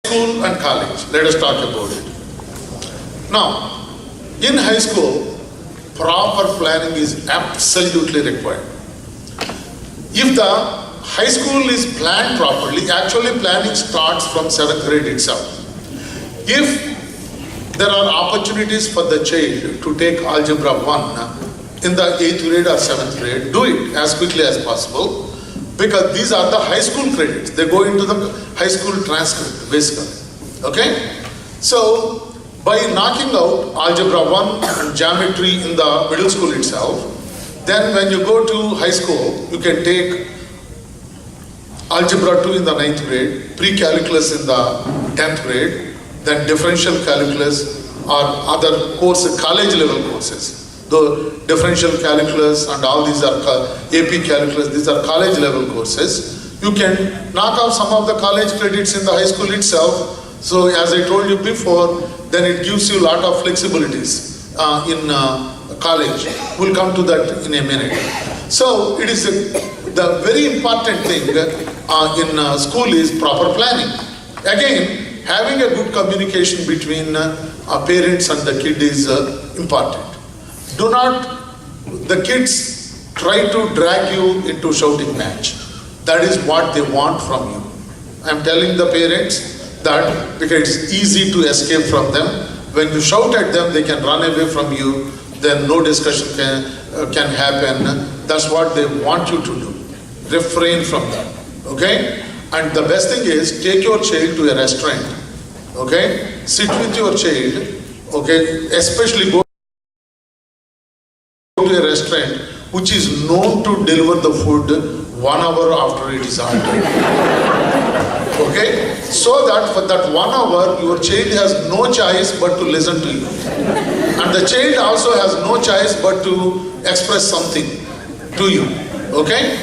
School and college, let us talk about it. Now, in high school, proper planning is absolutely required. If the high school is planned properly, actually planning starts from 7th grade itself. If there are opportunities for the child to take Algebra 1 in the 8th grade or 7th grade, do it as quickly as possible, because these are the high school credits. They go into the high school transcript, basically. Okay? So, by knocking out Algebra 1 and Geometry in the middle school itself, then when you go to high school, you can take Algebra 2 in the 9th grade, Pre-Calculus in the 10th grade, then Differential Calculus or other courses, college level courses. The differential calculus and all these are AP calculus, these are college level courses. You can knock off some of the college credits in the high school itself. So as I told you before, then it gives you a lot of flexibilities in college. We'll come to that in a minute. So it is the very important thing in school is proper planning. Again, having a good communication between parents and the kid is important. Do not, the kids try to drag you into shouting match. That is what they want from you. I am telling the parents that because it's easy to escape from them. When you shout at them, they can run away from you. Then no discussion can happen. That's what they want you to do. Refrain from that. Okay? And the best thing is, take your child to a restaurant. Okay? Sit with your child. Okay? Especially go to a restaurant which is known to deliver the food 1 hour after it is ordered. Okay? So that for that 1 hour, your child has no choice but to listen to you. And the child also has no choice but to express something to you. Okay?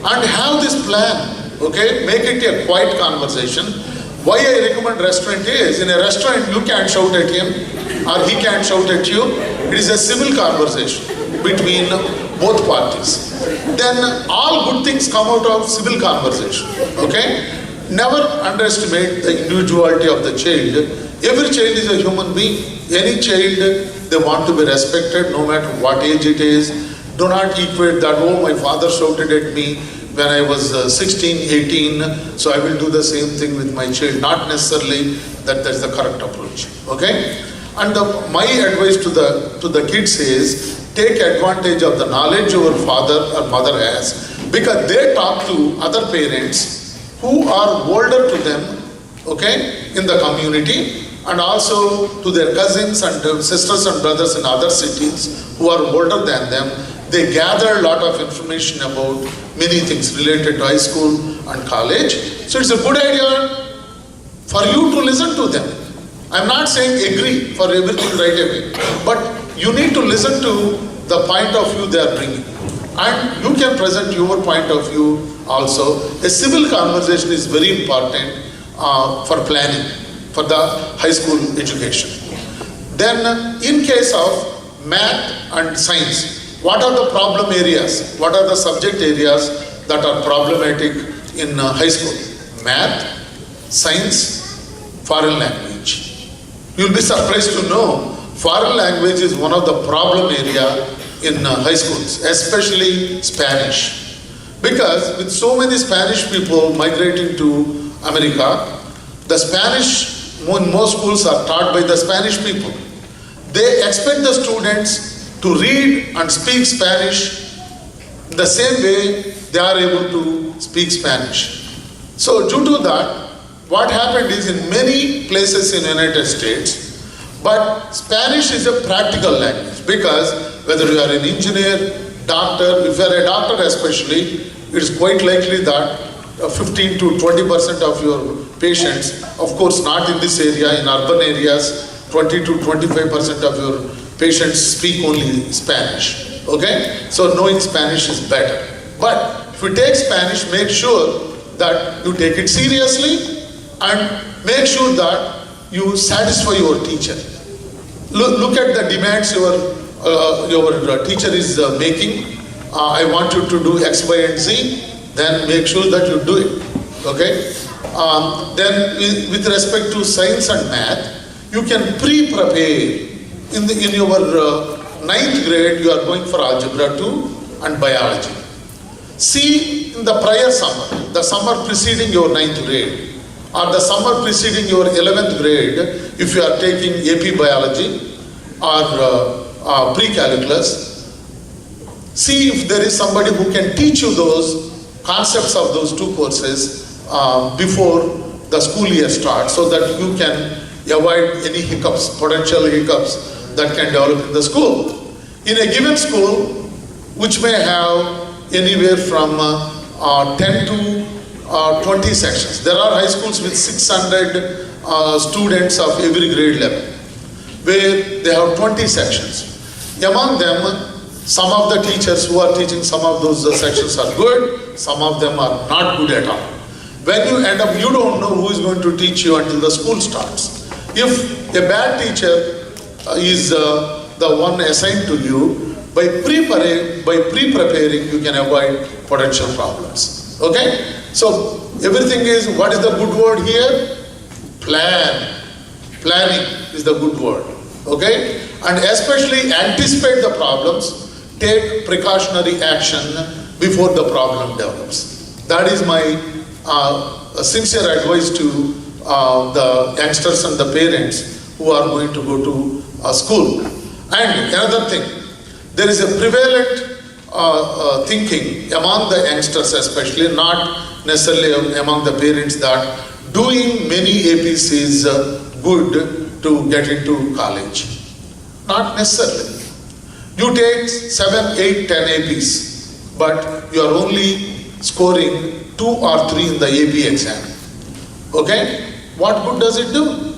And have this plan. Okay? Make it a quiet conversation. Why I recommend restaurant is, in a restaurant you can't shout at him or he can't shout at you. It is a civil conversation between both parties. Then all good things come out of civil conversation. Okay? Never underestimate the individuality of the child. Every child is a human being. Any child, they want to be respected no matter what age it is. Do not equate that, oh, my father shouted at me when I was 16, 18, so I will do the same thing with my child. Not necessarily that's the correct approach. Okay? And my advice to the kids is, take advantage of the knowledge your father or mother has, because they talk to other parents who are older to them, okay, in the community, and also to their cousins and sisters and brothers in other cities who are older than them. They gather a lot of information about many things related to high school and college. So it's a good idea for you to listen to them. I'm not saying agree for everything right away, but you need to listen to the point of view they are bringing. And you can present your point of view also. A civil conversation is very important for planning, for the high school education. Then in case of math and science, what are the problem areas? What are the subject areas that are problematic in high school? Math, science, foreign language. You'll be surprised to know foreign language is one of the problem area in high schools, especially Spanish. Because with so many Spanish people migrating to America, the Spanish in most schools are taught by the Spanish people. They expect the students to read and speak Spanish the same way they are able to speak Spanish. So due to that, what happened is in many places in the United States, but Spanish is a practical language, because whether you are an engineer, doctor, if you are a doctor especially, it is quite likely that 15 to 20% of your patients, of course not in this area, in urban areas, 20 to 25% of your patients speak only Spanish. Okay? So knowing Spanish is better. But if you take Spanish, make sure that you take it seriously and make sure that you satisfy your teacher. Look at the demands your teacher is making. I want you to do X, Y, and Z. Then make sure that you do it. Okay? Then with respect to science and math, you can pre-prepare. In your 9th grade, you are going for Algebra 2 and Biology. See, in the prior summer, the summer preceding your 9th grade, or the summer preceding your 11th grade, if you are taking AP Biology or pre-calculus, see if there is somebody who can teach you those concepts of those two courses before the school year starts, so that you can avoid any hiccups, potential hiccups that can develop in the school. In a given school, which may have anywhere from 10 to 20 sections. There are high schools with 600 students of every grade level, where they have 20 sections. Among them, some of the teachers who are teaching some of those sections are good, some of them are not good at all. When you end up, you don't know who is going to teach you until the school starts. If a bad teacher is the one assigned to you, by pre-preparing, you can avoid potential problems. Okay? So everything is, what is the good word here? Plan. Planning is the good word. Okay? And especially anticipate the problems, take precautionary action before the problem develops. That is my sincere advice to the youngsters and the parents who are going to go to school. And another thing, there is a prevalent thinking among the youngsters, especially, not necessarily among the parents, that doing many APs is good to get into college. Not necessarily. You take 7, 8, 10 APs, but you are only scoring 2 or 3 in the AP exam. Okay? What good does it do?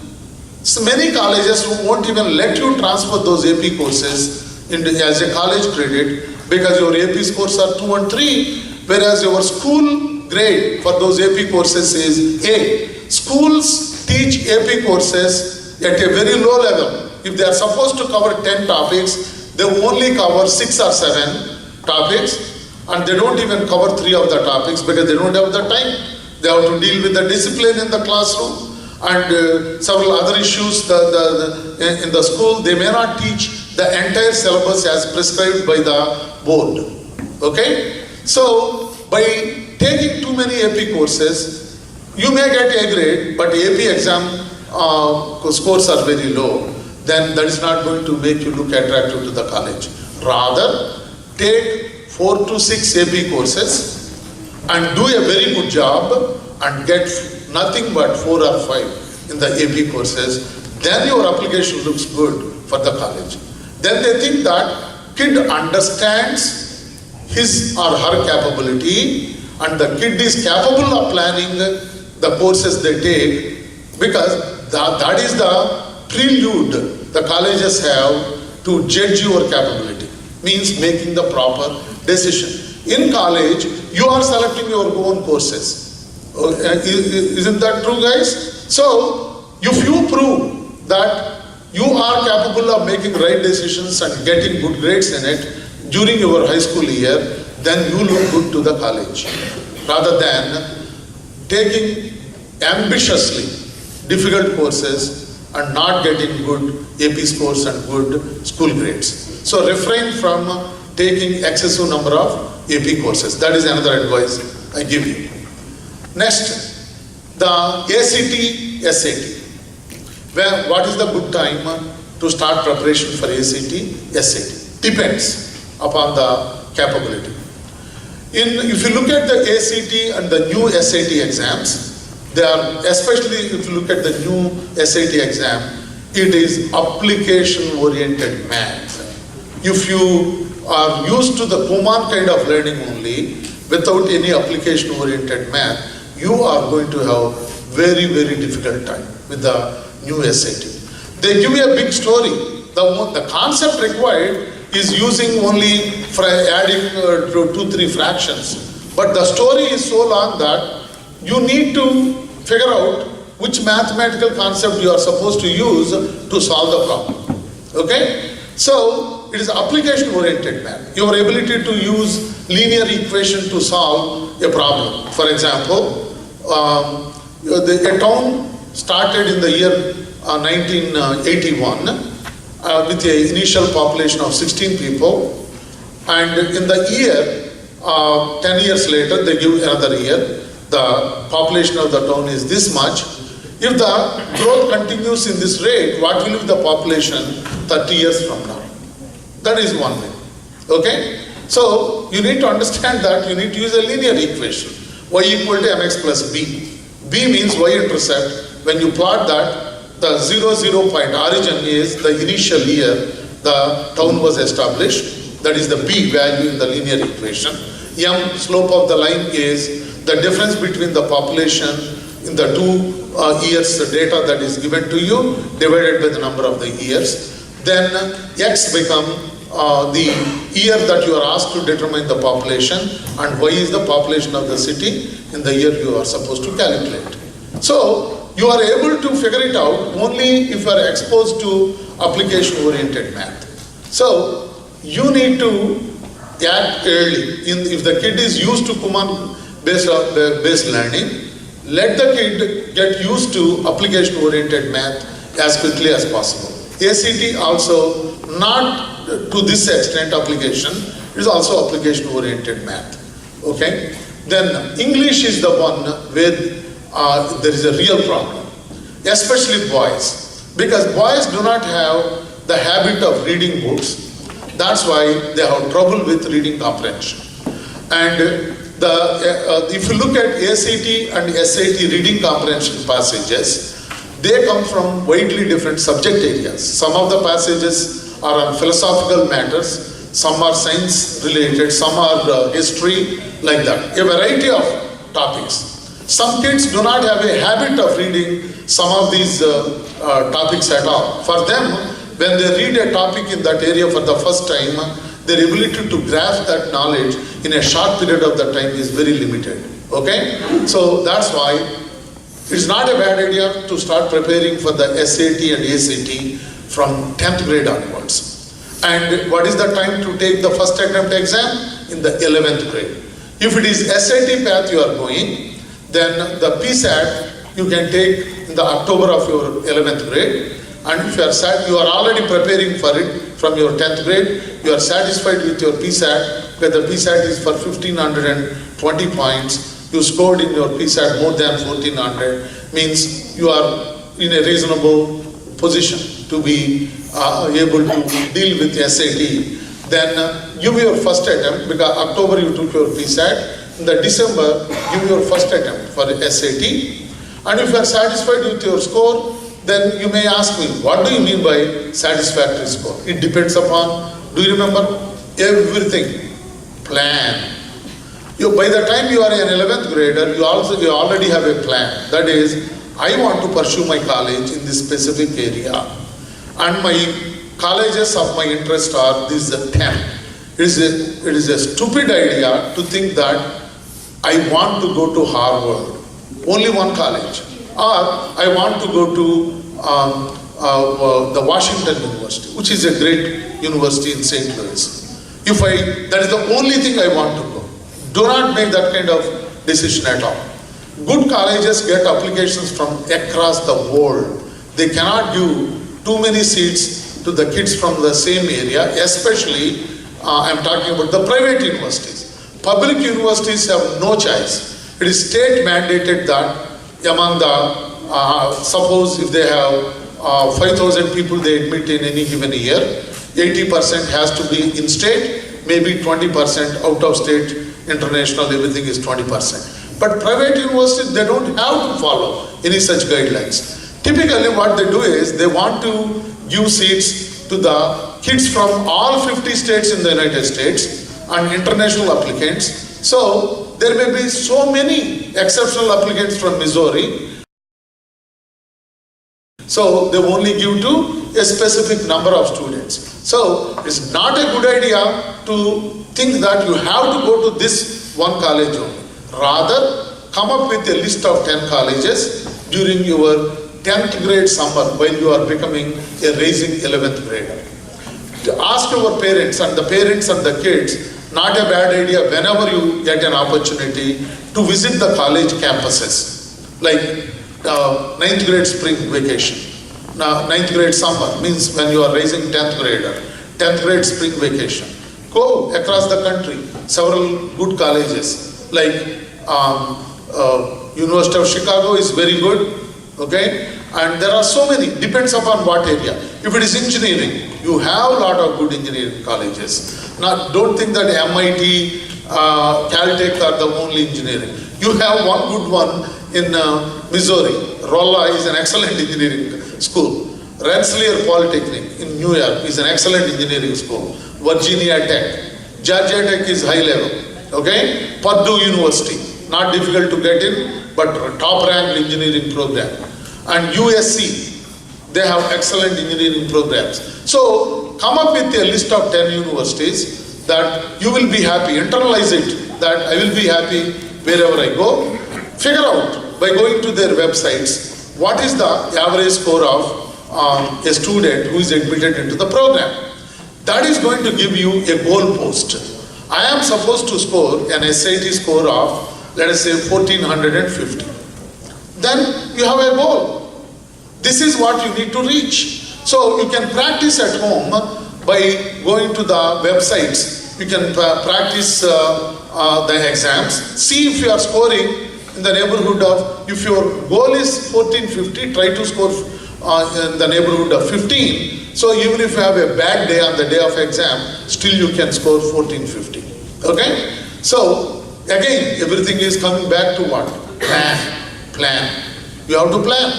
So many colleges won't even let you transfer those AP courses as a college credit, because your AP scores are 2 and 3, whereas your school grade for those AP courses is A. Schools teach AP courses at a very low level. If they are supposed to cover 10 topics, they only cover 6 or 7 topics, and they don't even cover 3 of the topics because they don't have the time. They have to deal with the discipline in the classroom and several other issues in the school. They may not teach the entire syllabus as prescribed by the board. Okay? So, by taking too many AP courses, you may get A grade, but AP exam scores are very low. Then that is not going to make you look attractive to the college. Rather, take 4 to 6 AP courses and do a very good job and get nothing but 4 or 5 in the AP courses. Then your application looks good for the college. Then they think that kid understands his or her capability, and the kid is capable of planning the courses they take, because that is the prelude the colleges have to judge your capability, means making the proper decision. In college, you are selecting your own courses. Isn't that true, guys? So, if you prove that you are capable of making right decisions and getting good grades in it during your high school year, then you look good to the college, rather than taking ambitiously difficult courses and not getting good AP scores and good school grades. So refrain from taking excessive number of AP courses. That is another advice I give you. Next, the ACT, SAT. What is the good time to start preparation for ACT, SAT? Depends upon the capability. If you look at the ACT and the new SAT exams, they are, especially if you look at the new SAT exam, it is application-oriented math. If you are used to the Kumar kind of learning only, without any application-oriented math, you are going to have very, very difficult time with the new SAT. They give you a big story. The concept required is using only adding 2-3 fractions. But the story is so long that you need to figure out which mathematical concept you are supposed to use to solve the problem. Okay? So, it is application-oriented math. Your ability to use linear equation to solve a problem. For example, A town started in the year 1981 with an initial population of 16 people, and in the year, 10 years later, they give another year, the population of the town is this much. If the growth continues in this rate, what will be the population 30 years from now? That is one way. Okay? So you need to understand that you need to use a linear equation. Y equal to mx plus b. B means y-intercept. When you plot that, the 0, point origin is the initial year the town was established. That is the b value in the linear equation. M, slope of the line, is the difference between the population in the 2 years data that is given to you divided by the number of the years. Then x become the year that you are asked to determine the population, and y is the population of the city in the year you are supposed to calculate. So you are able to figure it out only if you are exposed to application-oriented math. So you need to act early. If the kid is used to Kumon based learning, let the kid get used to application-oriented math as quickly as possible. ACT also, not to this extent application, it is also application-oriented math. Okay? Then English is the one where there is a real problem, especially boys, because boys do not have the habit of reading books. That's why they have trouble with reading comprehension. And if you look at ACT and SAT reading comprehension passages, they come from widely different subject areas. Some of the passages are on philosophical matters, some are science related, some are history, like that. A variety of topics. Some kids do not have a habit of reading some of these topics at all. For them, when they read a topic in that area for the first time, their ability to grasp that knowledge in a short period of the time is very limited. Okay? So that's why it's not a bad idea to start preparing for the SAT and ACT from 10th grade onwards. And what is the time to take the first attempt exam? In the 11th grade. If it is SAT path you are going, then the PSAT you can take in the October of your 11th grade. And if you are already preparing for it from your 10th grade, you are satisfied with your PSAT, where the PSAT is for 1520 points, you scored in your PSAT more than 1400, means you are in a reasonable position to be able to deal with SAT. Then give your first attempt, because October you took your PSAT, in the December give your first attempt for SAT. And if you are satisfied with your score, then you may ask me, what do you mean by satisfactory score? It depends upon, do you remember? Everything. Plan. By the time you are an 11th grader, you already have a plan. That is, I want to pursue my college in this specific area. And my colleges of my interest are these 10. It is a stupid idea to think that I want to go to Harvard, only one college. Or I want to go to the Washington University, which is a great university in St. Louis. That is the only thing I want to go. Do not make that kind of decision at all. Good colleges get applications from across the world. They cannot give too many seats to the kids from the same area, especially I'm talking about the private universities. Public universities have no choice. It is state mandated that among the, suppose if they have 5,000 people they admit in any given year, 80% has to be in state, maybe 20% out of state, international, everything is 20%. But private universities, they don't have to follow any such guidelines. Typically what they do is they want to give seats to the kids from all 50 states in the United States and international applicants. So there may be so many exceptional applicants from Missouri. So they only give to a specific number of students. So it's not a good idea to think that you have to go to this one college only. Rather, come up with a list of 10 colleges during your 10th grade summer while you are becoming a rising 11th grader. To ask your parents and the kids, not a bad idea whenever you get an opportunity to visit the college campuses. Like ninth grade spring vacation. Now, 9th grade summer means when you are raising 10th grader. 10th grade spring vacation. Go across the country, several good colleges like University of Chicago is very good, okay? And there are so many, depends upon what area. If it is engineering, you have a lot of good engineering colleges. Now, don't think that MIT, Caltech are the only engineering. You have one good one in Missouri. Rolla is an excellent engineering school. Rensselaer Polytechnic in New York is an excellent engineering school. Virginia Tech. Georgia Tech is high level. Okay? Part2 University. Not difficult to get in, but top ranked engineering program. And USC, they have excellent engineering programs. So come up with a list of 10 universities that you will be happy. Internalize it, that I will be happy wherever I go. Figure out by going to their websites what is the average score of a student who is admitted into the program. That is going to give you a goal post. I am supposed to score an SAT score of, let us say, 1450. Then you have a goal. This is what you need to reach. So you can practice at home by going to the websites. You can practice the exams. See if you are scoring in the neighborhood of, if your goal is 1450, try to score in the neighborhood of 15. So even if you have a bad day on the day of exam, still you can score 1450. Okay? So again, everything is coming back to what? Plan. You have to plan.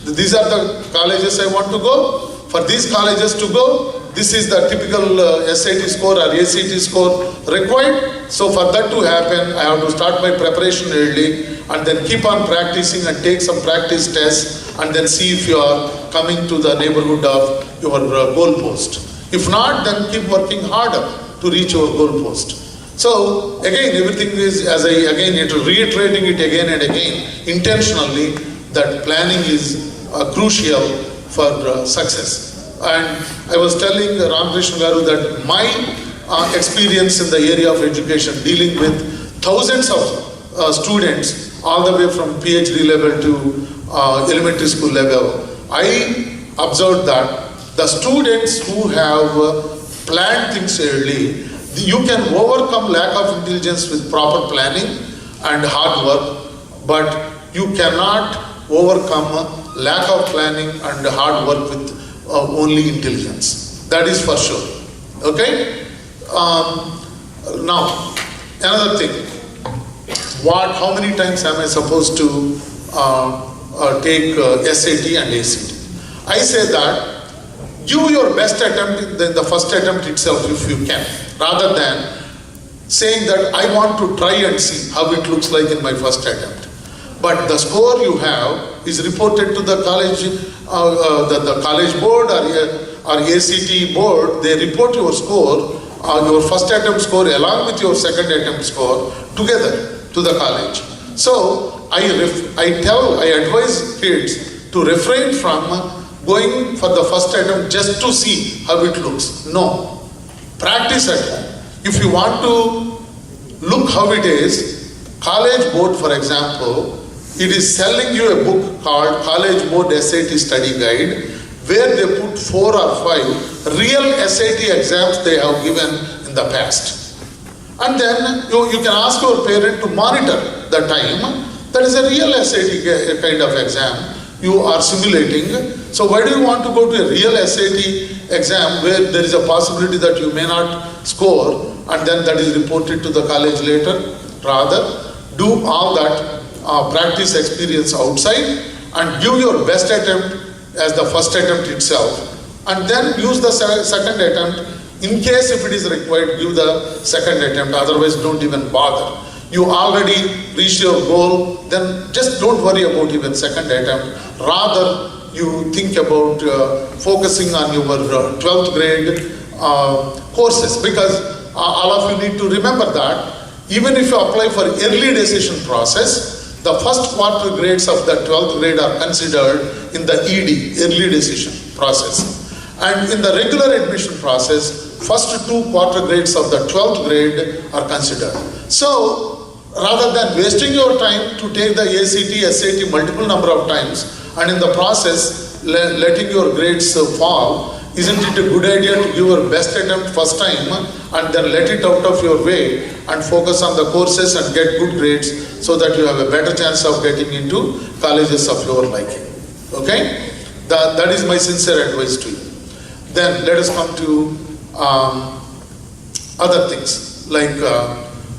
These are the colleges I want to go. For these colleges to go, this is the typical SAT score or ACT score required. So for that to happen, I have to start my preparation early and then keep on practicing and take some practice tests and then see if you are coming to the neighborhood of your goal post. If not, then keep working harder to reach your goal post. So again, everything is, as I again reiterating it again and again, intentionally, that planning is crucial for success. And I was telling Ramakrishna Garu that my experience in the area of education, dealing with thousands of students, all the way from PhD level to elementary school level, I observed that the students who have planned things early, you can overcome lack of intelligence with proper planning and hard work, but you cannot overcome lack of planning and hard work with only intelligence. That is for sure. Okay? Now, another thing. How many times am I supposed to take SAT and ACT? I say that give your best attempt in the first attempt itself if you can, rather than saying that I want to try and see how it looks like in my first attempt. But the score you have is reported to the college, the college board or ACT board. They report your score, your first attempt score along with your second attempt score together to the college. So I advise kids to refrain from going for the first attempt just to see how it looks. No. Practice at home. If you want to look how it is, college board, for example, it is selling you a book called College Board SAT Study Guide, where they put 4 or 5 real SAT exams they have given in the past. And then you can ask your parent to monitor the time. That is a real SAT kind of exam you are simulating. So why do you want to go to a real SAT exam where there is a possibility that you may not score and then that is reported to the college later? Rather, do all that practice experience outside and give your best attempt as the first attempt itself, and then use the second attempt. In case if it is required, give the second attempt, otherwise don't even bother. You already reached your goal, then just don't worry about even second attempt. Rather, you think about focusing on your 12th grade courses, because all of you need to remember that even if you apply for early decision process, the first quarter grades of the 12th grade are considered in the ED, early decision process. And in the regular admission process, first 2 quarter grades of the 12th grade are considered. So, rather than wasting your time to take the ACT, SAT multiple number of times and in the process letting your grades fall, isn't it a good idea to give your best attempt first time and then let it out of your way and focus on the courses and get good grades so that you have a better chance of getting into colleges of your liking. Okay? That is my sincere advice to you. Then let us come to other things like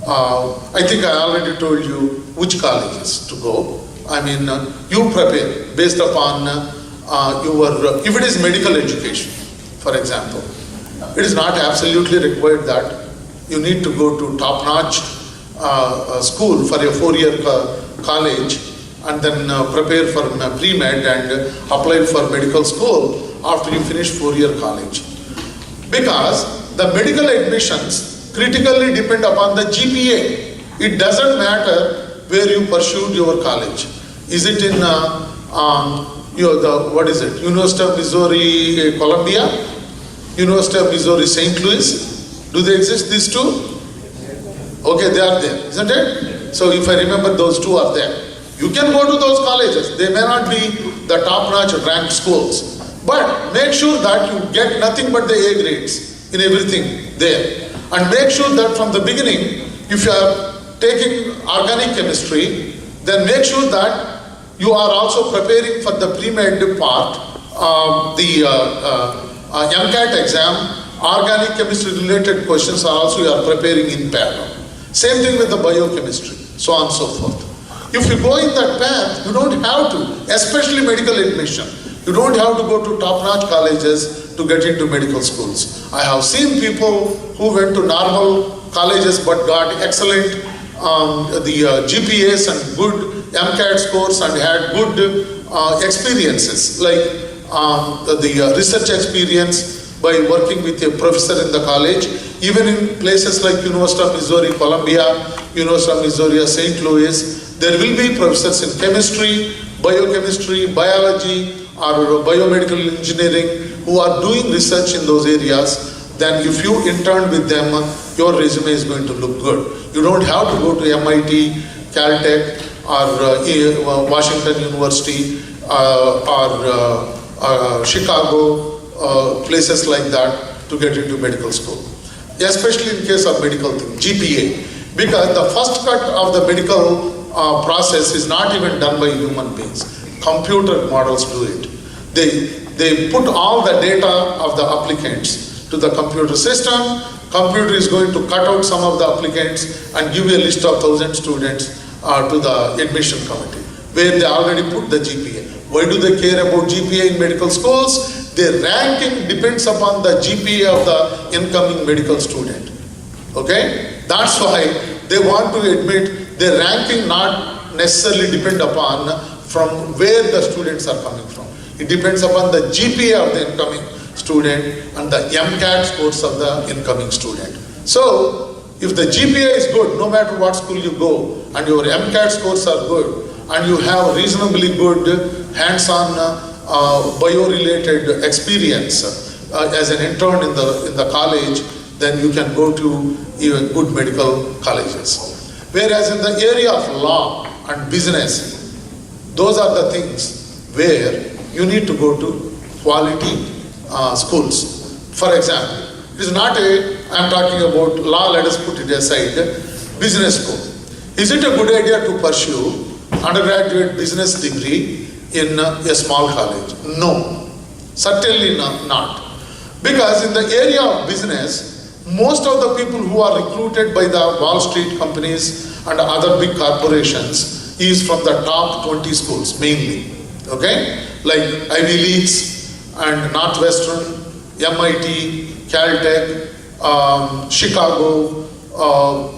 I think I already told you which colleges to go. I mean, you prepare based upon if it is medical education, for example, it is not absolutely required that you need to go to top-notch school for a 4-year college and then prepare for pre-med and apply for medical school after you finish 4-year college. Because the medical admissions critically depend upon the GPA. It doesn't matter where you pursued your college. Is it in University of Missouri, Columbia, University of Missouri, St. Louis? Do they exist, these two? Okay, they are there, isn't it? So if I remember, those two are there. You can go to those colleges. They may not be the top-notch ranked schools, but make sure that you get nothing but the A grades in everything there. And make sure that from the beginning, if you are taking organic chemistry, then make sure that you are also preparing for the pre-med part, the MCAT exam. Organic chemistry related questions are also you are preparing in parallel. Same thing with the biochemistry, so on and so forth. If you go in that path, you don't have to, especially medical admission, you don't have to go to top-notch colleges to get into medical schools. I have seen people who went to normal colleges but got excellent GPAs and good MCAT scores and had good experiences, like the research experience by working with a professor in the college, even in places like University of Missouri, Columbia, University of Missouri, St. Louis, there will be professors in chemistry, biochemistry, biology, or biomedical engineering who are doing research in those areas. Then if you intern with them, your resume is going to look good. You don't have to go to MIT, Caltech, or Washington University, or Chicago, places like that to get into medical school. Especially in case of medical thing, GPA. Because the first cut of the medical process is not even done by human beings. Computer models do it. They put all the data of the applicants to the computer system. Computer is going to cut out some of the applicants and give you a list of 1,000 students to the admission committee, where they already put the GPA. Why do they care about GPA in medical schools? Their ranking depends upon the GPA of the incoming medical student. Okay? That's why they want to admit their ranking not necessarily depend upon from where the students are coming from. It depends upon the GPA of the incoming student and the MCAT scores of the incoming student. So, if the GPA is good, no matter what school you go, and your MCAT scores are good, and you have reasonably good hands-on bio-related experience as an intern in the college, then you can go to even good medical colleges. Whereas in the area of law and business, those are the things where you need to go to quality schools. For example, it is not I'm talking about law, let us put it aside, business school. Is it a good idea to pursue undergraduate business degree in a small college? No, certainly not. Because in the area of business, most of the people who are recruited by the Wall Street companies and other big corporations is from the top 20 schools mainly. Okay? Like Ivy Leagues and Northwestern, MIT, Caltech, Chicago,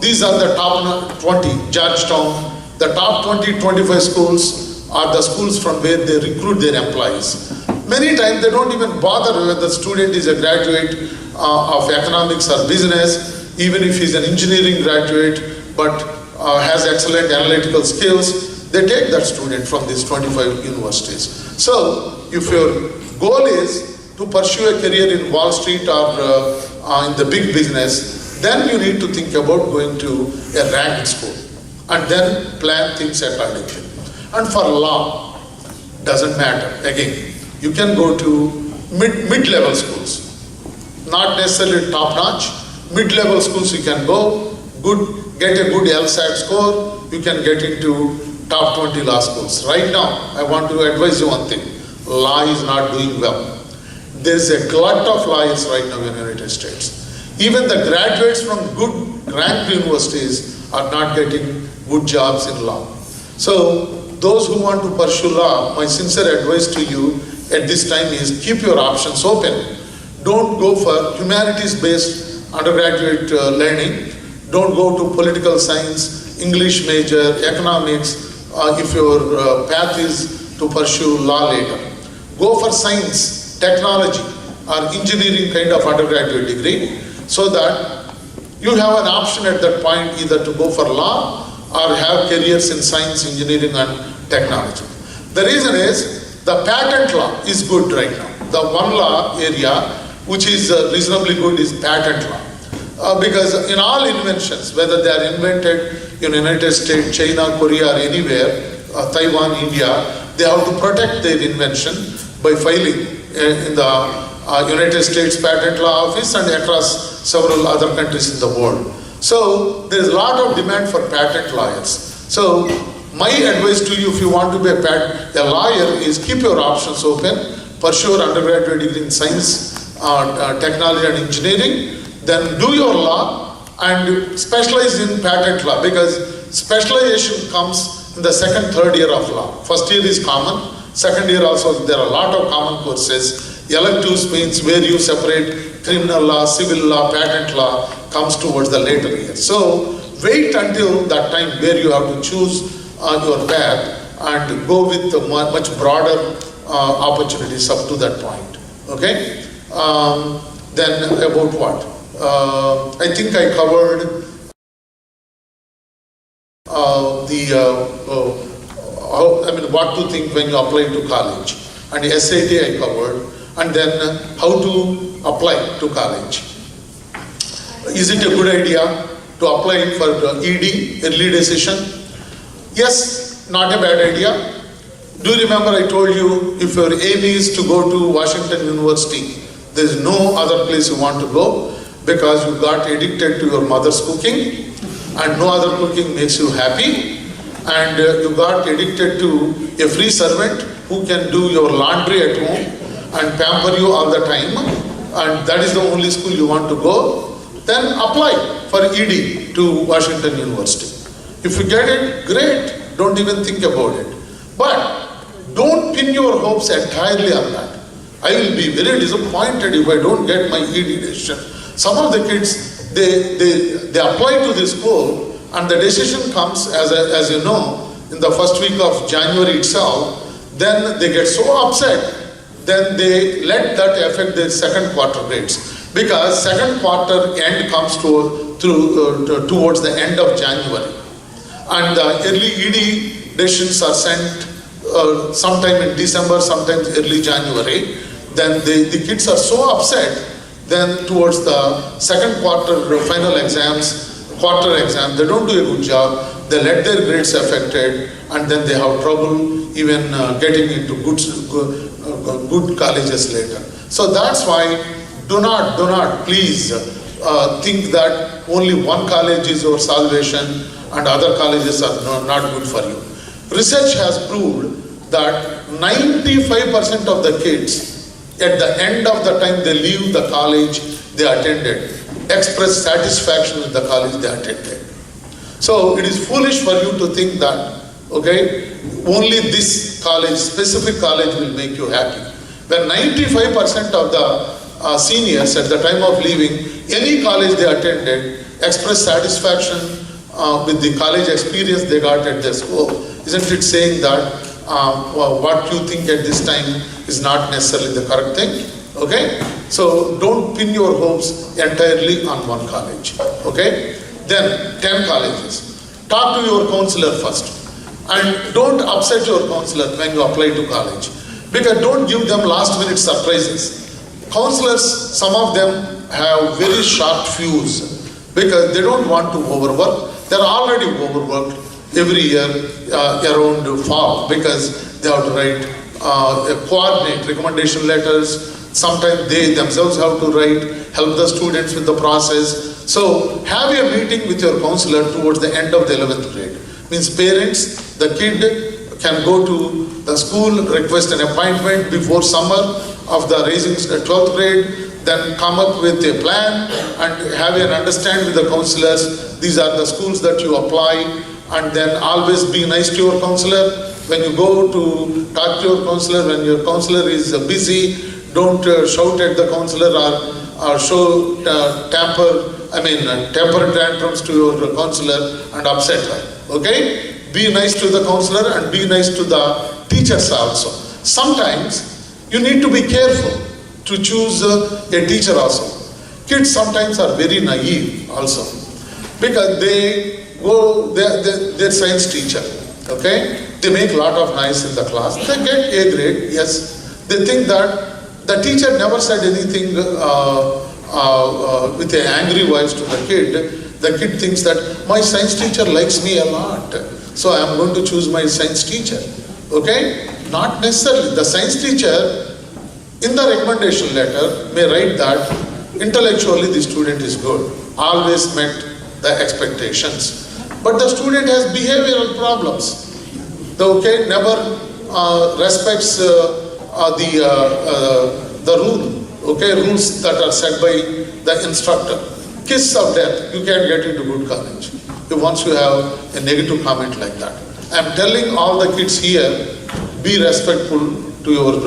these are the top 20, Georgetown. The top 20-25 schools are the schools from where they recruit their employees. Many times they don't even bother whether the student is a graduate of economics or business, even if he's an engineering graduate but has excellent analytical skills, they take that student from these 25 universities. So if your goal is to pursue a career in Wall Street or in the big business, then you need to think about going to a ranked school. and then plan things accordingly. And for law, doesn't matter. Again, you can go to mid-level schools, not necessarily top-notch. Mid-level schools you can go, get a good LSAT score, you can get into top 20 law schools. Right now, I want to advise you one thing. Law is not doing well. There is a glut of lawyers right now in the United States. Even the graduates from good ranked universities are not getting good jobs in law. So those who want to pursue law, my sincere advice to you at this time is keep your options open. Don't go for humanities-based undergraduate learning. Don't go to political science, English major, economics, if your path is to pursue law later. Go for science, technology, or engineering kind of undergraduate degree, so that you have an option at that point either to go for law or have careers in science, engineering, and technology. The reason is the patent law is good right now. The one law area which is reasonably good is patent law. Because in all inventions, whether they are invented in the United States, China, Korea, or anywhere, Taiwan, India, they have to protect their invention by filing in the United States Patent Law Office and across several other countries in the world. So there is a lot of demand for patent lawyers. So my advice to you, if you want to be a lawyer, is keep your options open, pursue your undergraduate degree in science, technology and engineering, then do your law and specialize in patent law, because specialization comes in the second, third year of law. First year is common, second year also there are a lot of common courses. Electives means where you separate criminal law, civil law, patent law comes towards the later years. So wait until that time where you have to choose your path and go with much broader opportunities up to that point. Okay? Then about what? I think I covered what to think when you apply to college. And SAT I covered. And then how to apply to college. Is it a good idea to apply for ED, early decision? Yes, not a bad idea. Do you remember I told you, if your aim is to go to Washington University, there is no other place you want to go, because you got addicted to your mother's cooking and no other cooking makes you happy, and you got addicted to a free servant who can do your laundry at home and pamper you all the time, and that is the only school you want to go, then apply for ED to Washington University. If you get it, great, don't even think about it. But don't pin your hopes entirely on that. I will be very disappointed if I don't get my ED decision. Some of the kids, they apply to this school and the decision comes, as you know, in the first week of January itself, then they get so upset, then they let that affect their second quarter grades. Because second quarter end comes towards the end of January. And the early ED decisions are sent sometime in December, sometimes early January. Then the kids are so upset, then towards the second quarter final exams, quarter exam, they don't do a good job, they let their grades affected, and then they have trouble even getting into good colleges later. So that's why do not please think that only one college is your salvation and other colleges are not good for you. Research has proved that 95% of the kids, at the end of the time they leave the college they attended, express satisfaction with the college they attended. So it is foolish for you to think that, okay, only this college, specific college will make you happy. When 95% of the seniors at the time of leaving any college they attended express satisfaction with the college experience they got at their school, isn't it saying that what you think at this time is not necessarily the correct thing? Okay? So don't pin your hopes entirely on one college. Okay? Then 10 colleges. Talk to your counselor first. And don't upset your counselor when you apply to college. Because don't give them last minute surprises. Counselors, some of them have very short fuse because they don't want to overwork. They're already overworked. every year around fall, because they have to write, coordinate recommendation letters. Sometimes they themselves have to write, help the students with the process. So have a meeting with your counselor towards the end of the 11th grade. Means parents, the kid can go to the school, request an appointment before summer of the raising 12th grade, then come up with a plan and have an understanding with the counselors. These are the schools that you apply, and then always be nice to your counselor. When you go to talk to your counselor, when your counselor is busy, don't shout at the counselor or show temper tantrums to your counselor and upset her. Okay? Be nice to the counselor and be nice to the teachers also. Sometimes you need to be careful to choose a teacher also. Kids sometimes are very naive also, because they're science teacher. Okay? They make a lot of noise in the class. They get A grade, yes. They think that the teacher never said anything with an angry voice to the kid. The kid thinks that my science teacher likes me a lot, so I am going to choose my science teacher. Okay? Not necessarily. The science teacher in the recommendation letter may write that intellectually the student is good, always met the expectations. But the student has behavioral problems. Okay, never respects the rule, okay, rules that are set by the instructor. Kiss of death, you can't get into good college once you have a negative comment like that. I'm telling all the kids here, be respectful to your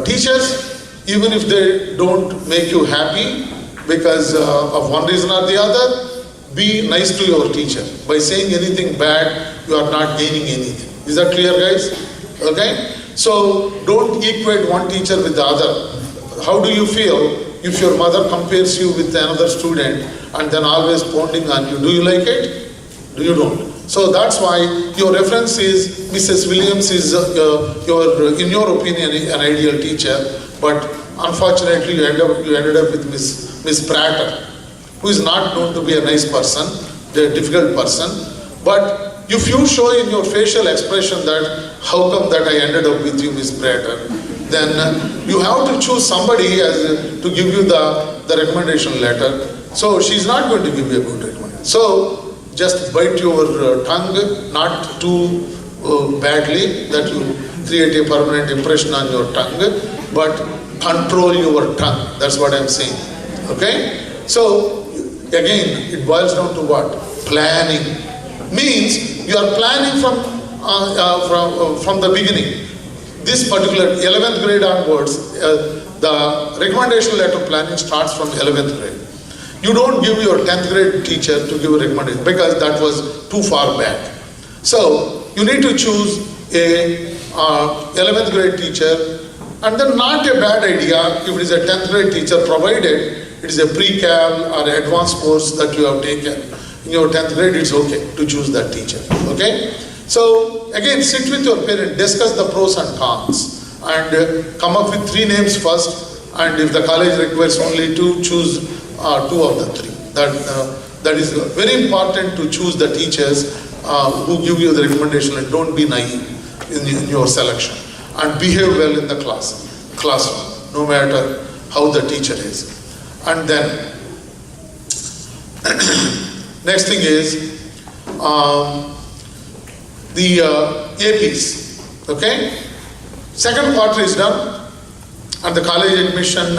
teachers, even if they don't make you happy because of one reason or the other. Be nice to your teacher. By saying anything bad, you are not gaining anything. Is that clear, guys? Okay? So don't equate one teacher with the other. How do you feel if your mother compares you with another student and then always pounding on you? Do you like it? Do you don't? So that's why your reference is Mrs. Williams is in your opinion, an ideal teacher, but unfortunately you ended up with Miss Prater, who is not known to be a nice person, a difficult person. But if you show in your facial expression that how come that I ended up with you, Miss Prater, then you have to choose somebody to give you the recommendation letter. So she's not going to give you a good recommendation. So just bite your tongue, not too badly that you create a permanent impression on your tongue, but control your tongue. That's what I'm saying. Okay? So again, it boils down to what? Planning. Means you are planning from the beginning. This particular 11th grade onwards, the recommendation letter planning starts from 11th grade. You don't give your 10th grade teacher to give a recommendation because that was too far back. So you need to choose a 11th grade teacher, and then not a bad idea if it is a 10th grade teacher, provided it is a pre-cal or advanced course that you have taken. In your 10th grade, it's okay to choose that teacher. Okay? So again, sit with your parent, discuss the pros and cons, and come up with 3 names first, and if the college requires only 2, choose 2 of the 3. That is very important, to choose the teachers who give you the recommendation, and don't be naive in your selection, and behave well in the classroom, no matter how the teacher is. And then next thing is the APs. Okay, second quarter is done, and the college admission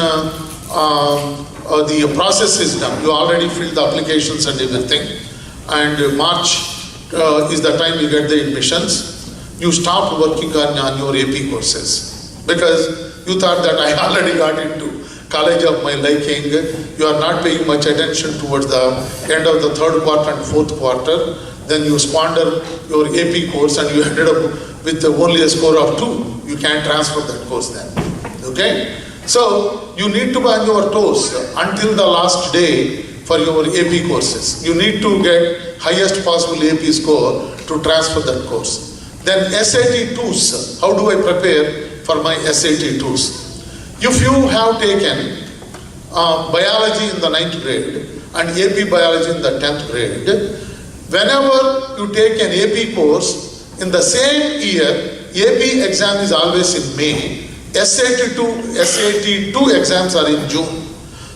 the process is done. You already filled the applications and everything, and March is the time you get the admissions. You start working on your AP courses because you thought that I already got into college of my liking. You are not paying much attention towards the end of the 3rd quarter and 4th quarter. Then you squander your AP course and you ended up with only a score of 2. You can't transfer that course then. Okay? So you need to be on your toes until the last day for your AP courses. You need to get highest possible AP score to transfer that course. Then SAT 2s. How do I prepare for my SAT 2s? If you have taken biology in the 9th grade and AP biology in the 10th grade, Whenever you take an AP course, in the same year, AP exam is always in May, SAT2 exams are in June.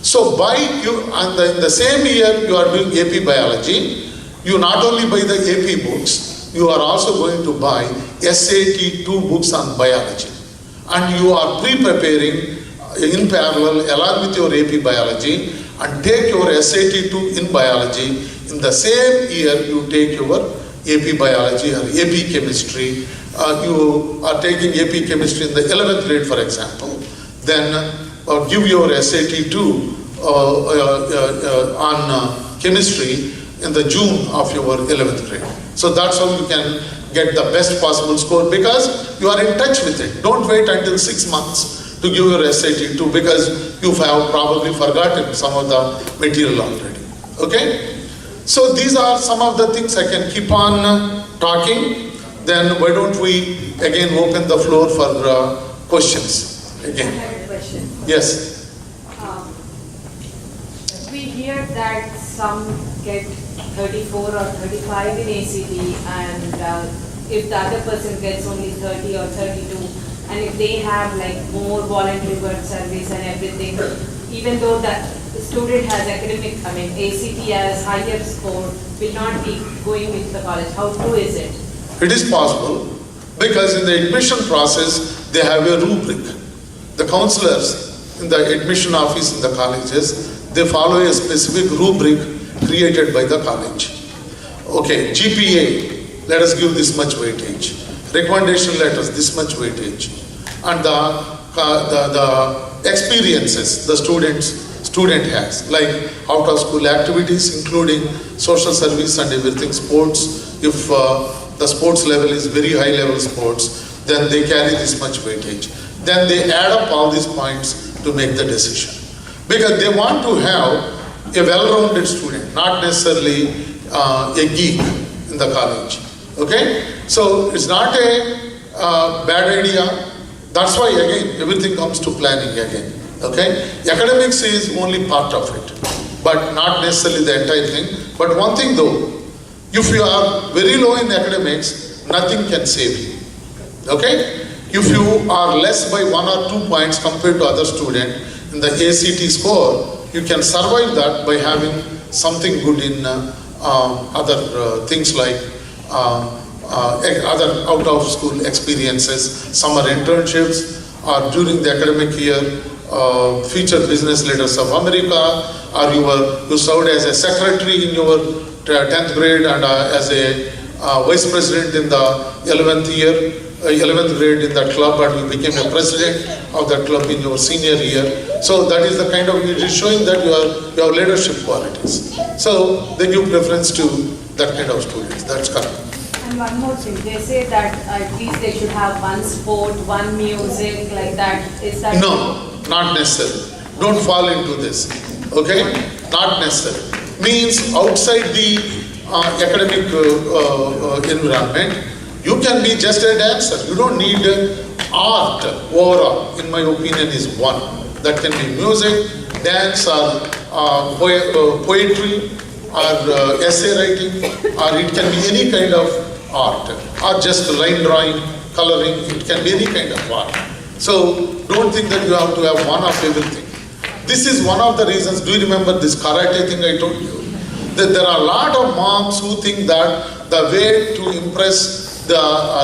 So in the same year you are doing AP biology, you not only buy the AP books, you are also going to buy SAT2 books on biology. And you are pre-preparing in parallel along with your AP biology and take your SAT2 in biology. In the same year you take your AP biology or AP chemistry. You are taking AP chemistry in the 11th grade, for example. Then give your SAT2 on chemistry in the June of your 11th grade. So that's how you can get the best possible score because you are in touch with it. Don't wait until 6 months to give your SAT2 because you have probably forgotten some of the material already. Okay? So these are some of the things. I can keep on talking. Then why don't we again open the floor for questions again. I have a question. Yes. We hear that some get 34 or 35 in ACT and if the other person gets only 30 or 32 and if they have like more voluntary work service and everything, even though that the student has ACT has higher score, will not be going into the college. How true is it? It is possible because in the admission process they have a rubric. The counselors in the admission office in the colleges, they follow a specific rubric created by the college. Okay, GPA, let us give this much weightage. Recommendation letters, this much weightage. And the experiences the student has, like out of school activities including social service and everything, sports. If the sports level is very high level sports, then they carry this much weightage. Then they add up all these points to make the decision. Because they want to have a well-rounded student, not necessarily a geek in the college. Okay? So it's not a bad idea. That's why again, everything comes to planning again. Okay? Academics is only part of it, but not necessarily the entire thing. But one thing though, if you are very low in academics, nothing can save you. Okay? If you are less by 1 or 2 points compared to other student in the ACT score, you can survive that by having something good in other things like other out of school experiences, summer internships, or during the academic year, featured business leaders of America, or you served as a secretary in your 10th grade and as a vice president in the 11th grade in that club, and you became a president of that club in your senior year. So that is the kind of, it is showing that you have leadership qualities. So they give preference to that kind of students. That's correct. And one more thing, they say that at least they should have one sport, one music, like that. Is that No, not necessary. Don't fall into this. Okay? Not necessary. Means outside the academic environment, you can be just a dancer. You don't need art overall, in my opinion, is one. That can be music, dance, or poetry, or essay writing, or it can be any kind of art, or just line drawing, coloring. It can be any kind of art. So don't think that you have to have one of everything. This is one of the reasons. Do you remember this karate thing I told you? That there are a lot of moms who think that the way to impress the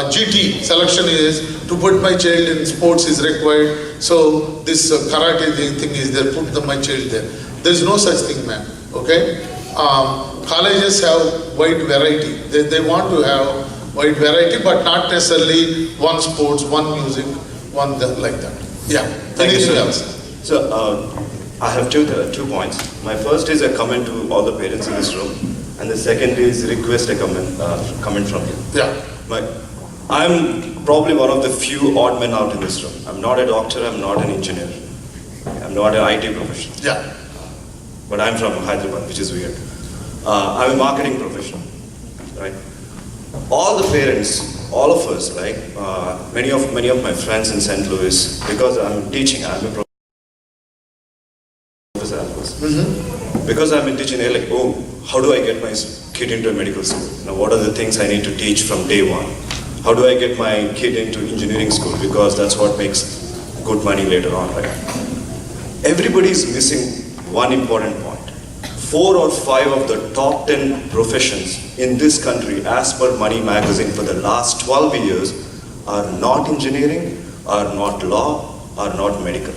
GT selection is to put my child in sports is required. So this karate thing is there, put my child there. There is no such thing, ma'am. Okay? Colleges have wide variety. They want to have wide variety, but not necessarily one sports, one music, one like that. Yeah. Anything else? So I have two points. My first is a comment to all the parents in this room, and the second is request a comment from you. Yeah. I'm probably one of the few odd men out in this room. I'm not a doctor, I'm not an engineer, I'm not an IT professional. Yeah. But I'm from Hyderabad, which is weird. I'm a marketing professional, right? All the parents, all of us, like many of my friends in St. Louis, because I'm teaching, I'm a professor. because I'm in teaching, they're like, oh, how do I get my kid into a medical school? Now, what are the things I need to teach from day one? How do I get my kid into engineering school? Because that's what makes good money later on, right? Everybody is missing one important point. 4 or 5 of the top 10 professions in this country, as per Money Magazine, for the last 12 years, are not engineering, are not law, are not medical.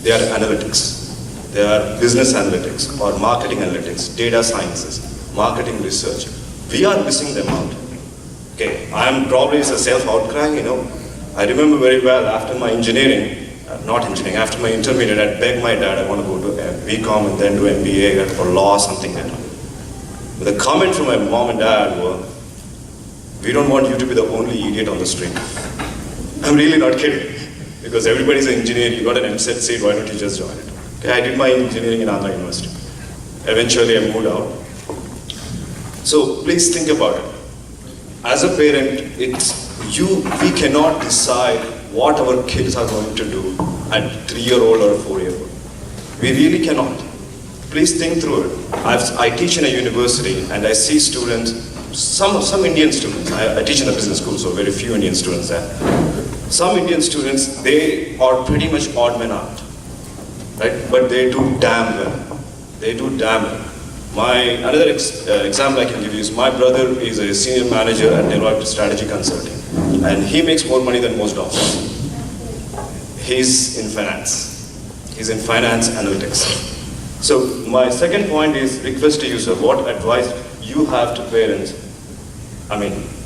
They are analytics. They are business analytics or marketing analytics, data sciences, marketing research. We are missing them out. Okay, I am probably a self-outcry, I remember very well after my after my intermediate, I'd beg my dad, I want to go to BCom and then do MBA or law or something like that. But the comment from my mom and dad was, we don't want you to be the only idiot on the street. I'm really not kidding. Because everybody's an engineer, you got an MSET seat, why don't you just join it? Okay, I did my engineering in Andhra University. Eventually I moved out. So please think about it. As a parent, we cannot decide what our kids are going to do at 3-year-old or 4-year-old. We really cannot. Please think through it. I teach in a university and I see students, some Indian students, I teach in a business school, so very few Indian students there. Some Indian students, they are pretty much odd men out, right? But they do damn well. They do damn well. Another example I can give you is my brother is a senior manager at Deloitte Strategy Consulting, and he makes more money than most doctors. He's in finance. He's in finance analytics. So my second point is request to you, sir, what advice you have to parents?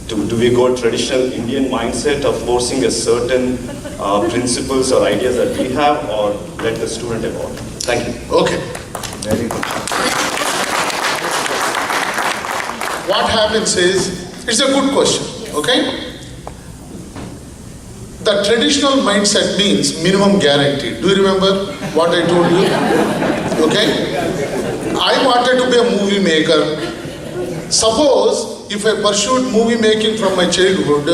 Do we go traditional Indian mindset of forcing a certain principles or ideas that we have, or let the student evolve? Thank you. Okay. Very good. What happens is, it's a good question, okay? The traditional mindset means minimum guarantee. Do you remember what I told you? Okay? I wanted to be a movie maker. Suppose if I pursued movie making from my childhood,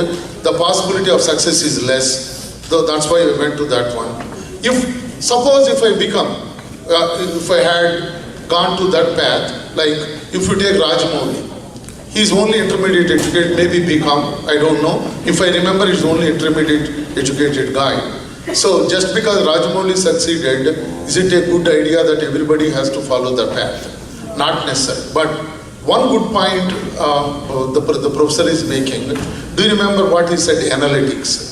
the possibility of success is less. So that's why I went to that one. Suppose if I had gone to that path, like if you take Rajamouli, he's only intermediate educated, maybe BCom, I don't know. If I remember, he's only intermediate educated guy. So just because Rajamouli succeeded, is it a good idea that everybody has to follow the path? Not necessary. But one good point the professor is making, do you remember what he said, analytics?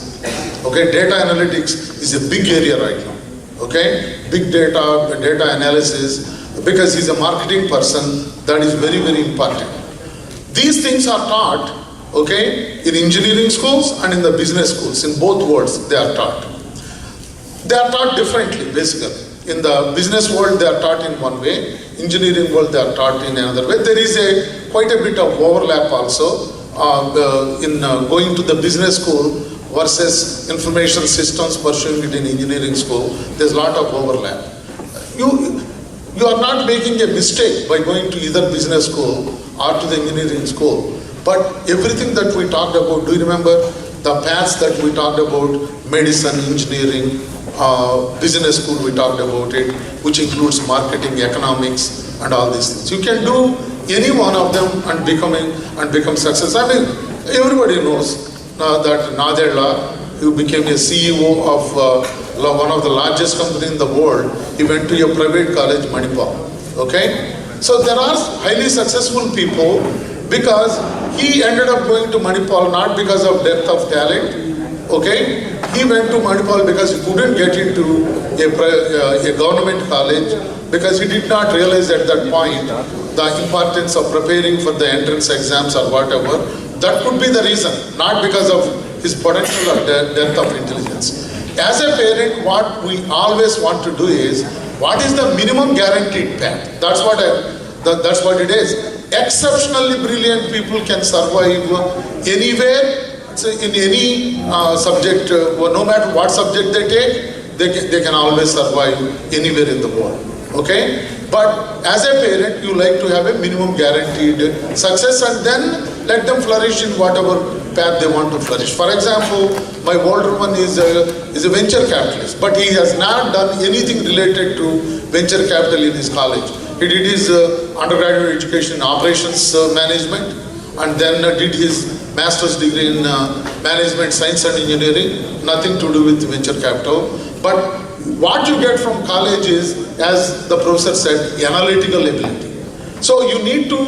Okay, data analytics is a big area right now. Okay, big data analysis, because he's a marketing person, that is very, very important. These things are taught, okay, in engineering schools and in the business schools. In both worlds, they are taught. They are taught differently, basically. In the business world, they are taught in one way. Engineering world, they are taught in another way. There is quite a bit of overlap also in going to the business school versus information systems pursuing it in engineering school. There's a lot of overlap. You are not making a mistake by going to either business school or to the engineering school. But everything that we talked about, do you remember the paths that we talked about, medicine, engineering, business school we talked about it, which includes marketing, economics, and all these things. You can do any one of them and become successful. I mean, everybody knows that Nadella, who became a CEO of one of the largest companies in the world, he went to a private college, Manipal. Okay? So there are highly successful people because he ended up going to Manipal not because of depth of talent. Okay? He went to Manipal because he couldn't get into a government college, because he did not realize at that point the importance of preparing for the entrance exams or whatever. That could be the reason, not because of his potential or depth of intelligence. As a parent, what we always want to do is, what is the minimum guaranteed path? That's what it is. Exceptionally brilliant people can survive anywhere, in any subject, no matter what subject they take, they can always survive anywhere in the world. Okay? But as a parent, you like to have a minimum guaranteed success and then let them flourish in whatever path they want to flourish. For example, my older one is a venture capitalist, but he has not done anything related to venture capital in his college. He did his undergraduate education in operations management and then did his master's degree in management science and engineering, nothing to do with venture capital. But what you get from college is, as the professor said, analytical ability. So you need to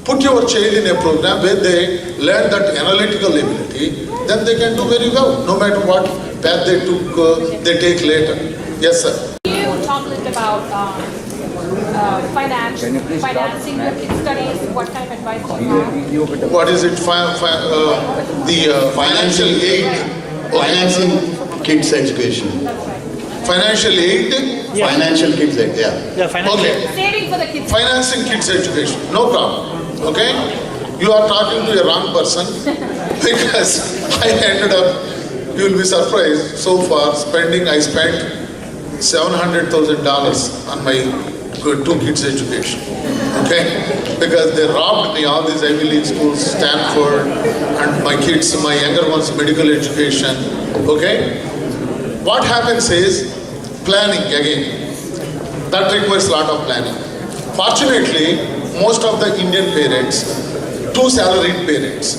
put your child in a program where they learn that analytical ability, then they can do very well, no matter what path they take later. Yes, sir. Can you talk a little about financing your kids' studies? What kind of advice do you have? What is it? The financial aid. Financing kids' education. That's right. Financial aid. Yeah. Financial kids' yeah. Yeah, financial. Okay. Saving for the kids. Financing kids' education, no problem. Okay? You are talking to a wrong person because I ended up, you will be surprised, so far I spent $700,000 on my two kids' education. Okay? Because they robbed me, all these Ivy League schools, Stanford, and my kids, my younger ones, medical education. Okay? What happens is planning again. That requires a lot of planning. Fortunately, most of the Indian parents, two salaried parents.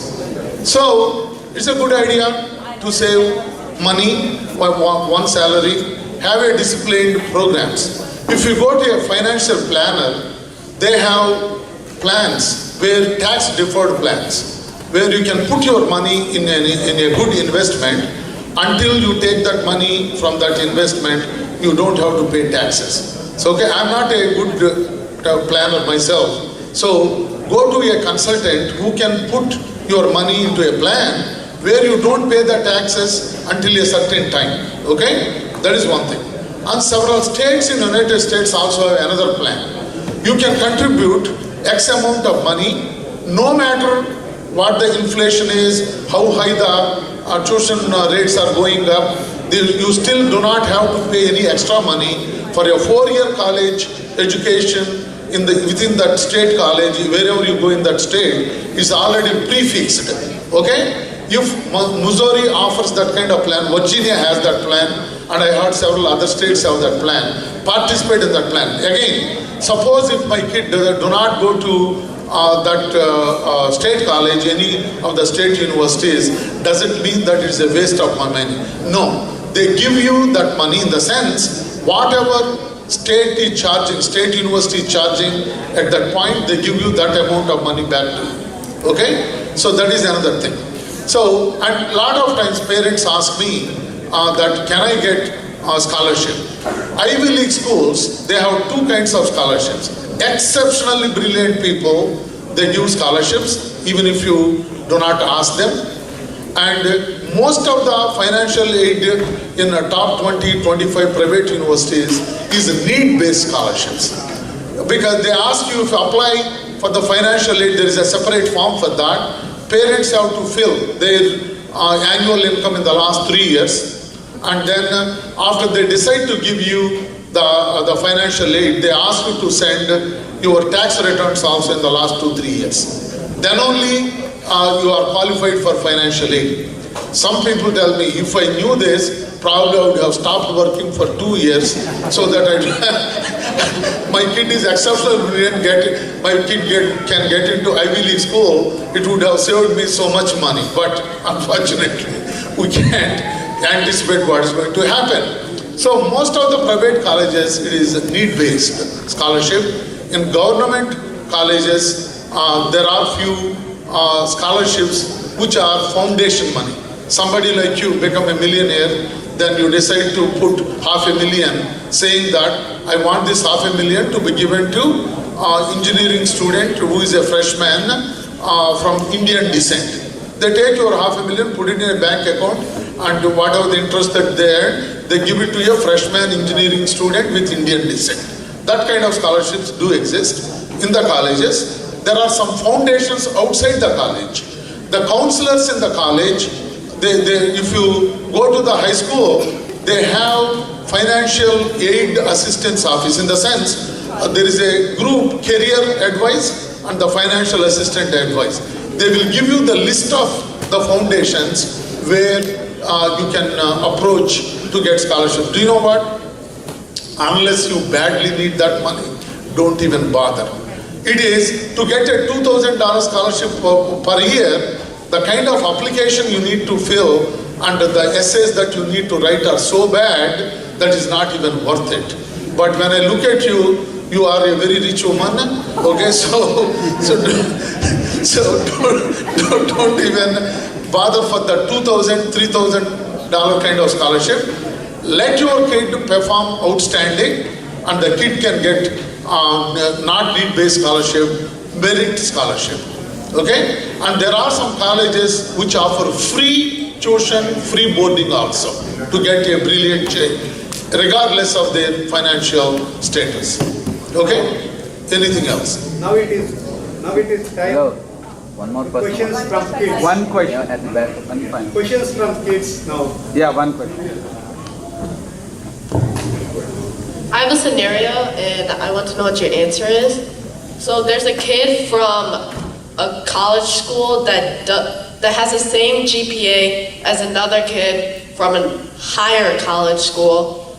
So, it's a good idea to save money, one salary, have a disciplined programs. If you go to a financial planner, they have plans where tax deferred plans, where you can put your money in a good investment. Until you take that money from that investment, you don't have to pay taxes. So, okay, I'm not a good planner myself. So, go to a consultant who can put your money into a plan where you don't pay the taxes until a certain time. Okay? That is one thing. And several states in the United States also have another plan. You can contribute X amount of money, no matter what the inflation is, how high the tuition rates are going up, you still do not have to pay any extra money for a 4-year college education within that state college, wherever you go in that state, is already prefixed. Okay? If Missouri offers that kind of plan, Virginia has that plan, and I heard several other states have that plan, participate in that plan. Again, suppose if my kid do not go to that state college, any of the state universities, does it mean that it's a waste of my money? No. They give you that money in the sense, whatever state is charging, state university is charging, at that point they give you that amount of money back to you. Okay? So that is another thing. So, and a lot of times parents ask me that can I get a scholarship? Ivy League schools, they have two kinds of scholarships. Exceptionally brilliant people, they give scholarships even if you do not ask them. And most of the financial aid in the top 20, 25 private universities is need-based scholarships. Because they ask you if you apply for the financial aid, there is a separate form for that. Parents have to fill their annual income in the last 3 years. And then after they decide to give you the financial aid, they ask you to send your tax returns also in the last 2-3 years. Then only you are qualified for financial aid. Some people tell me, if I knew this, probably I would have stopped working for 2 years so that my kid is exceptionally brilliant, my kid can get into Ivy League school, it would have saved me so much money. But unfortunately, we can't anticipate what is going to happen. So most of the private colleges, it is need-based scholarship. In government colleges, there are few scholarships which are foundation money. Somebody like you become a millionaire, then you decide to put $500,000 saying that I want this $500,000 to be given to engineering student who is a freshman from Indian descent. They take your $500,000, put it in a bank account, and whatever the interest that they earn, they give it to a freshman engineering student with Indian descent. That kind of scholarships do exist in the colleges. There are some foundations outside the college. The counselors in the college, if you go to the high school, they have financial aid assistance office, in the sense there is a group career advice and the financial assistant advice. They will give you the list of the foundations where you can approach to get scholarship. Do you know what? Unless you badly need that money, don't even bother. It is to get a $2,000 scholarship per year, the kind of application you need to fill and the essays that you need to write are so bad that is not even worth it. But when I look at you, you are a very rich woman, okay, so don't even bother for the $2,000, $3,000 kind of scholarship. Let your kid perform outstanding and the kid can get not need-based scholarship, merit scholarship, okay? And there are some colleges which offer free tuition, free boarding also to get a brilliant child, regardless of their financial status, okay? Anything else? Now it is time. Hello. One more person. Questions from kids. One question at the back. One fine. Questions from kids now. Yeah, one question. I have a scenario and I want to know what your answer is. So there's a kid from a college school that has the same GPA as another kid from a higher college school,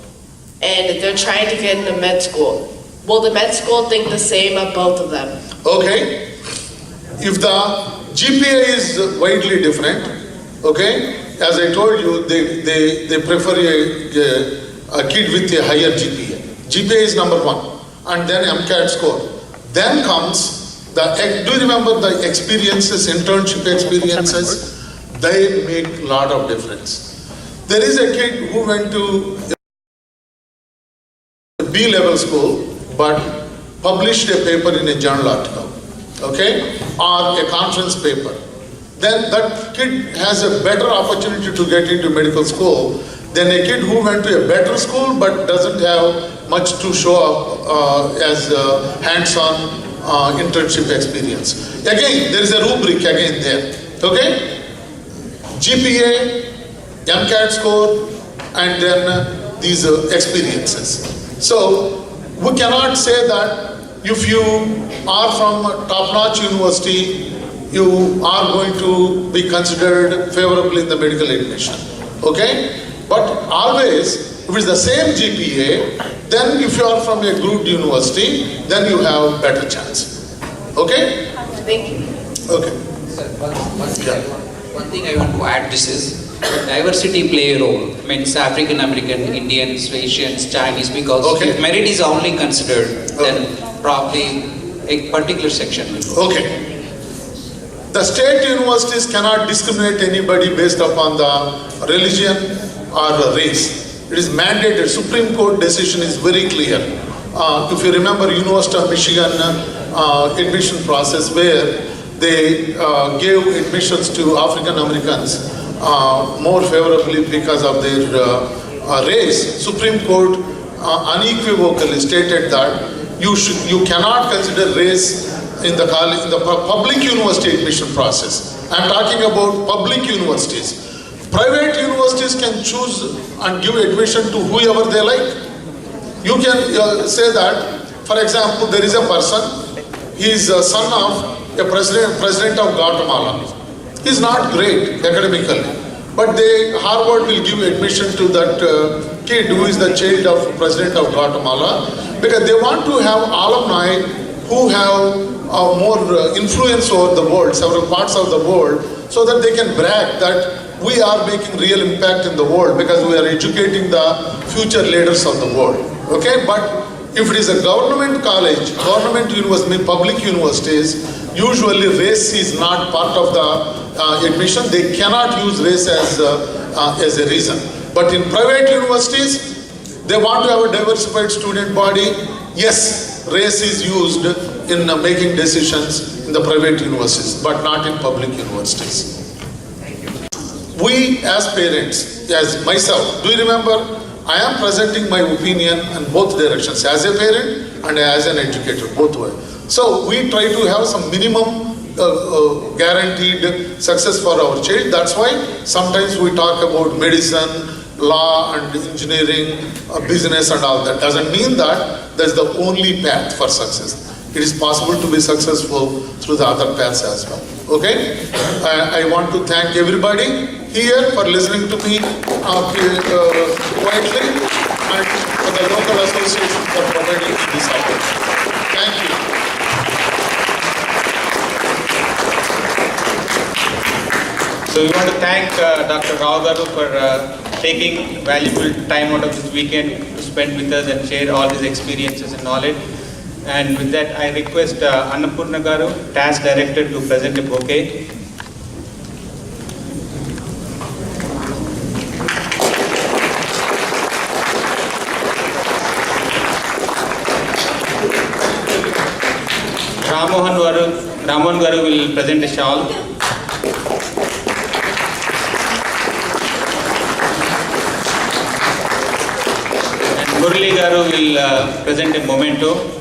and they're trying to get into med school. Will the med school think the same of both of them? Okay. If the GPA is widely different, okay, as I told you, they prefer a kid with a higher GPA. GPA is number one, and then MCAT score. Then comes do you remember the experiences, internship experiences? They make a lot of difference. There is a kid who went to B-level school, but published a paper in a journal article, okay, or a conference paper. Then that kid has a better opportunity to get into medical school than a kid who went to a better school but doesn't have much to show up as hands-on internship experience. Again, there is a rubric again there, okay? GPA, MCAT score, and then these experiences. So we cannot say that if you are from a top-notch university, you are going to be considered favorably in the medical admission, okay? But always, if it's the same GPA, then if you are from a good university, then you have better chance. Okay? Thank you. Okay. Sir, one thing I want to add this is diversity play a role. Means African American, Indians, Asians, Chinese, because Okay. if merit is only considered, then probably a particular section will go. Okay. The state universities cannot discriminate anybody based upon the religion or the race. It is mandated. Supreme Court decision is very clear. If you remember University of Michigan admission process where they gave admissions to African Americans more favorably because of their race, Supreme Court unequivocally stated that you cannot consider race in the public university admission process. I'm talking about public universities. Private universities can choose and give admission to whoever they like. You can say that, for example, there is a person, he is a son of a president of Guatemala. He is not great academically, but Harvard will give admission to that kid who is the child of president of Guatemala, because they want to have alumni who have more influence over the world, several parts of the world, so that they can brag that we are making real impact in the world because we are educating the future leaders of the world. Okay, but if it is a government college, government university, public universities, usually race is not part of the admission. They cannot use race as a reason. But in private universities, they want to have a diversified student body. Yes, race is used in making decisions in the private universities, but not in public universities. We as parents, as myself, do you remember, I am presenting my opinion in both directions, as a parent and as an educator, both ways. So we try to have some minimum guaranteed success for our child. That's why sometimes we talk about medicine, law and engineering, business and all that. Doesn't mean that that's the only path for success. It is possible to be successful through the other paths as well. Okay? I want to thank everybody here for listening to me quietly, and for the local association for providing this opportunity. Thank you. So we want to thank Dr. Rao Garu for taking valuable time out of this weekend to spend with us and share all his experiences and knowledge. And with that, I request Annapurna Garu, TAS Director, to present a bouquet. Ramohan Garu will present a shawl. And Murli Garu will present a memento.